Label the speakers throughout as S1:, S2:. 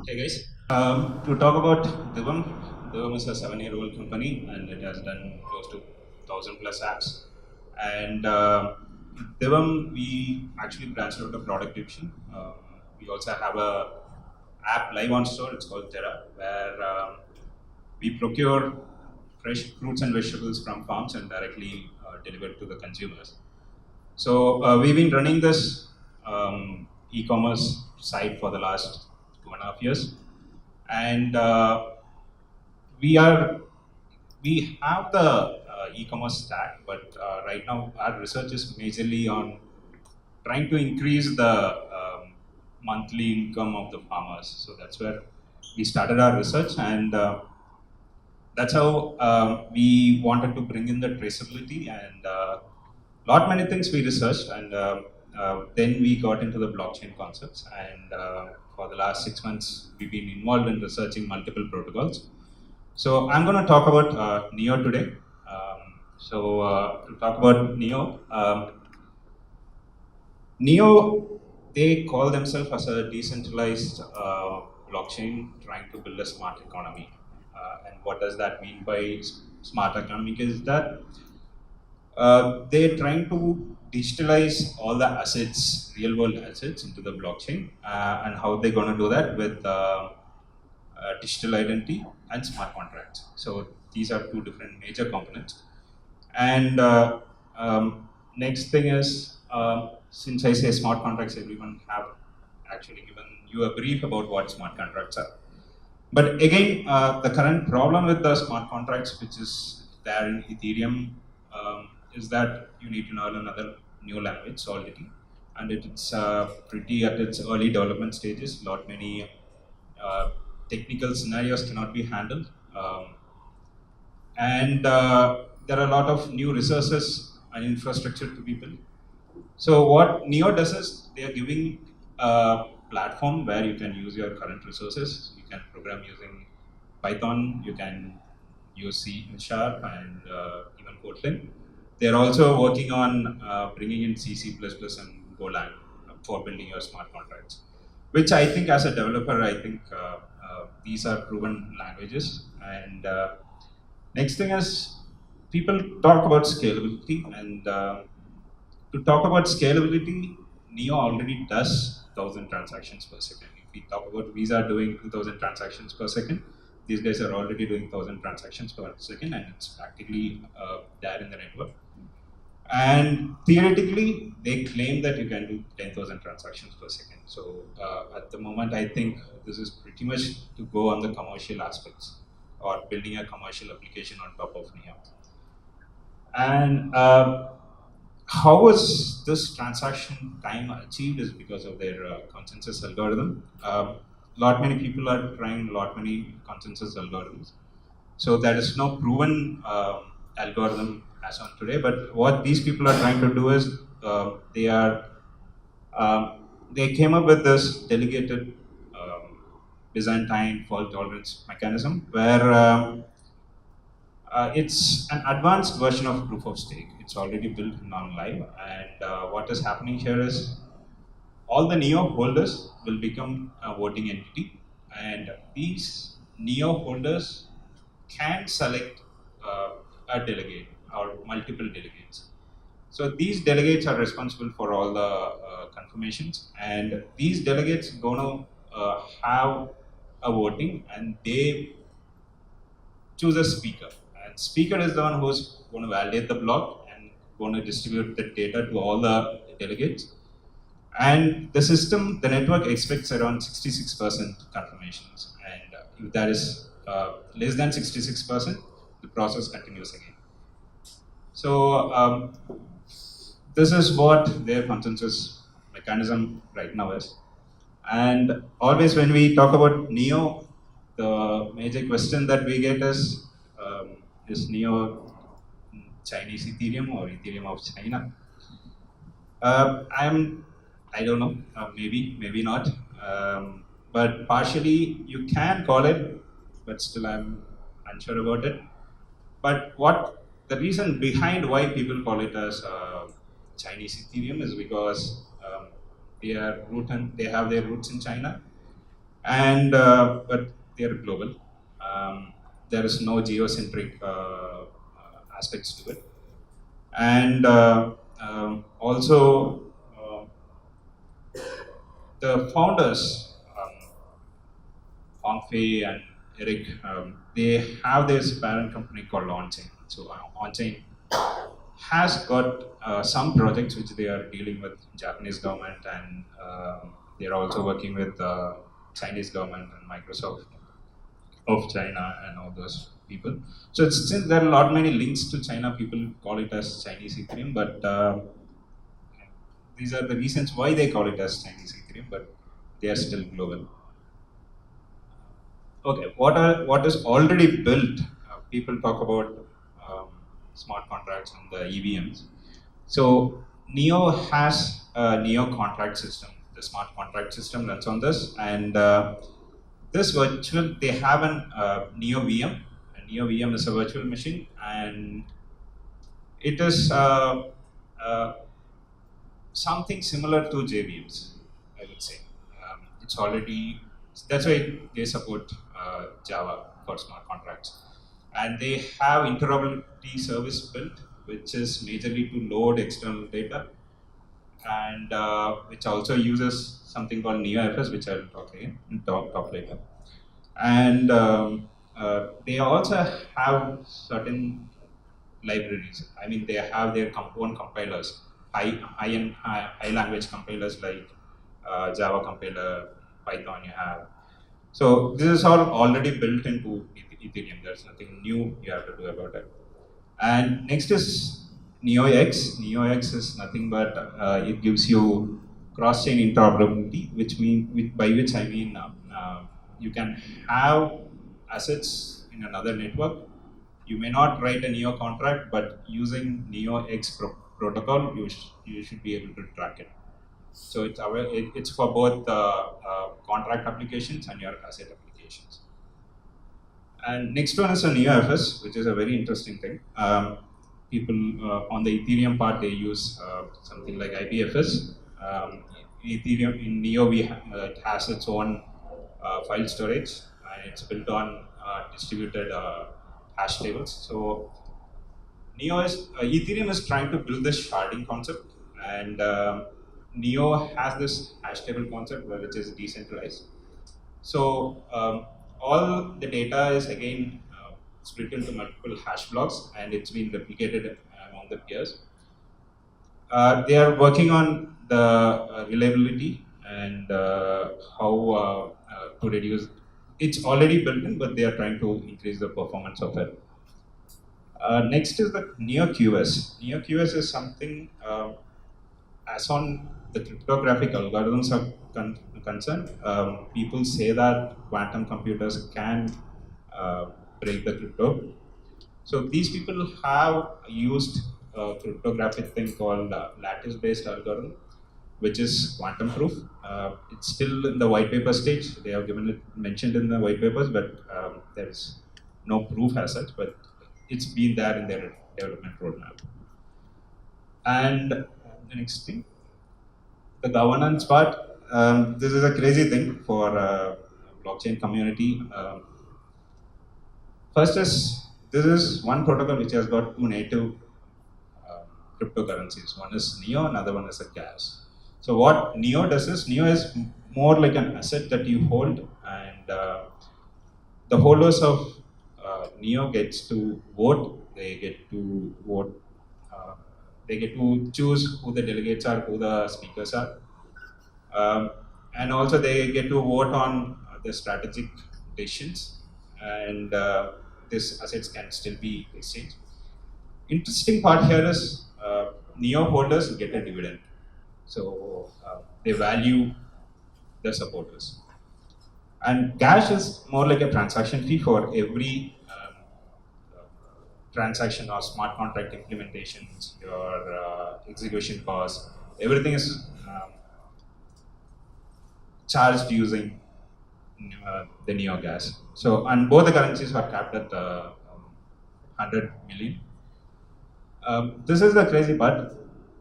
S1: Hey guys, to talk about Divum, Divum is a 7-year-old company and it has done close to 1,000 plus apps. And Divum, we actually branched out a product division. We also have a app live on store. It's called Terra, where we procure fresh fruits and vegetables from farms and directly deliver to the consumers. So we've been running this e-commerce site for the last 2.5 years, and we have the e-commerce stack, but right now our research is majorly on trying to increase the monthly income of the farmers. So that's where we started our research, and that's how we wanted to bring in the traceability and lot many things we researched, and then we got into the blockchain concepts. And for the last 6 months, we've been involved in researching multiple protocols. So I'm going to talk about Neo today. To talk about Neo, Neo, they call themselves as a decentralized blockchain trying to build a smart economy. And what does that mean by smart economy? Is that they're trying to digitalize all the assets, real world assets, into the blockchain. And how they're going to do that with digital identity and smart contracts. So these are two different major components. And next thing is, since I say smart contracts, everyone have actually given you a brief about what smart contracts are. But again, the current problem with the smart contracts, which is there in Ethereum, is that you need to learn another new language, Solidity, and it's pretty at its early development stages. Lot many technical scenarios cannot be handled, and there are a lot of new resources and infrastructure to be built. So what Neo does is they are giving a platform where you can use your current resources. You can program using Python, you can use C Sharp, and even Kotlin. They're also working on bringing in C++ and Golang for building your smart contracts, which I think as a developer, I think these are proven languages. And next thing is people talk about scalability, and to talk about scalability, Neo already does 1,000 transactions per second. If we talk about Visa doing 2,000 transactions per second, these guys are already doing 1,000 transactions per second, and it's practically there in the network. And theoretically, they claim that you can do 10,000 transactions per second. So at the moment, I think this is pretty much to go on the commercial aspects or building a commercial application on top of Neo. And how was this transaction time achieved is because of their consensus algorithm. Lot many people are trying lot many consensus algorithms. So there is no proven algorithm as on today. But what these people are trying to do is they came up with this delegated Byzantine fault tolerance mechanism where it's an advanced version of proof of stake. It's already built non-live, and what is happening here is all the Neo holders will become a voting entity, and these Neo holders can select a delegate or multiple delegates. So these delegates are responsible for all the confirmations, and these delegates gonna have a voting, and they choose a speaker. And speaker is the one who's going to validate the block and going to distribute the data to all the delegates. And the system, the network expects around 66% confirmations. And if that is less than 66%, the process continues again. So this is what their consensus mechanism right now is. And always when we talk about Neo, the major question that we get is Neo Chinese Ethereum or Ethereum of China? I don't know, maybe not. But partially you can call it, but still I'm unsure about it. But what the reason behind why people call it as Chinese Ethereum is because they have their roots in China, and but they are global. There is no geocentric aspects to it, and also the founders, Hong Fei and Eric, they have this parent company called OnChain. So OnChain has got some projects which they are dealing with Japanese government, and they are also working with the Chinese government and Microsoft of China and all those people. So it's, since there are a lot many links to China, people call it as Chinese Ethereum, but these are the reasons why they call it as Chinese Ethereum, but they are still global. Okay, what is already built? People talk about smart contracts and the EVMs. So Neo has a Neo contract system. The smart contract system runs on this, and this virtual they have an Neo VM. A Neo VM is a virtual machine, and it is something similar to JVMs, I would say. It's already, that's why they support Java for smart contracts. And they have interoperability service built, which is majorly to load external data, and which also uses something called NeoFS, which I'll talk again, talk later. And they also have certain libraries. I mean, they have their own compilers, high language compilers like Java compiler, Python you have. So this is all already built into Ethereum. There's nothing new you have to do about it. And next is NeoX. NeoX is nothing but it gives you cross-chain interoperability, by which I mean you can have assets in another network. You may not write a Neo contract, but using NeoX protocol, you should be able to track it. So it's for both contract applications and your asset applications. And next one is a NeoFS, which is a very interesting thing. People on the Ethereum part, they use something like IPFS. Ethereum in Neo, it has its own file storage, and it's built on distributed hash tables. So Ethereum is trying to build this sharding concept, and Neo has this hash table concept which is decentralized. So all the data is again split into multiple hash blocks, and it's been replicated among the peers. They are working on the reliability and how to reduce. It's already built in, but they are trying to increase the performance of it. Next is the NeoQS. NeoQS is something, as on the cryptographic algorithms are concerned, people say that quantum computers can break the crypto. So these people have used a cryptographic thing called lattice-based algorithm, which is quantum proof. It's still in the white paper stage. They have given it mentioned in the white papers, but there is no proof as such. But it's been there in their development roadmap. And the next thing, the governance part. This is a crazy thing for blockchain community. First is, this is one protocol which has got two native cryptocurrencies. One is Neo, another one is a gas. So what Neo does is, Neo is more like an asset that you hold, and the holders of Neo gets to vote. They get to vote. They get to choose who the delegates are, who the speakers are, and also they get to vote on the strategic decisions, and these assets can still be exchanged. Interesting part here is Neo holders get a dividend, so they value the supporters. And gas is more like a transaction fee for every transaction or smart contract implementations, your execution costs, everything is charged using the Neo gas. So, and both the currencies are capped at 100 million. This is the crazy part.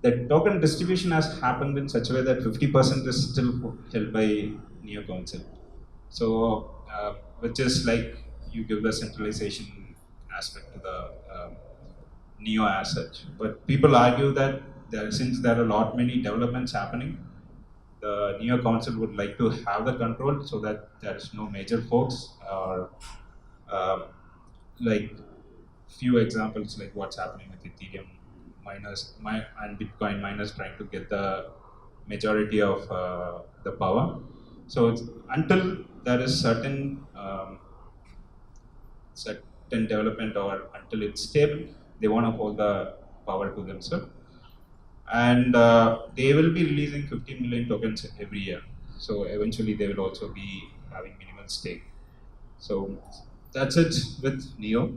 S1: The token distribution has happened in such a way that 50% is still held by Neo Council. So, which is like you give the centralization aspect to the Neo as such. But people argue that since there are a lot many developments happening, the Neo Council would like to have the control so that there is no major forks or um, like few examples like what's happening with Ethereum miners and Bitcoin miners trying to get the majority of the power. So until there is certain development or until it's stable, they want to hold the power to themselves. And they will be releasing 15 million tokens every year. So eventually they will also be having minimal stake. So that's it with Neo.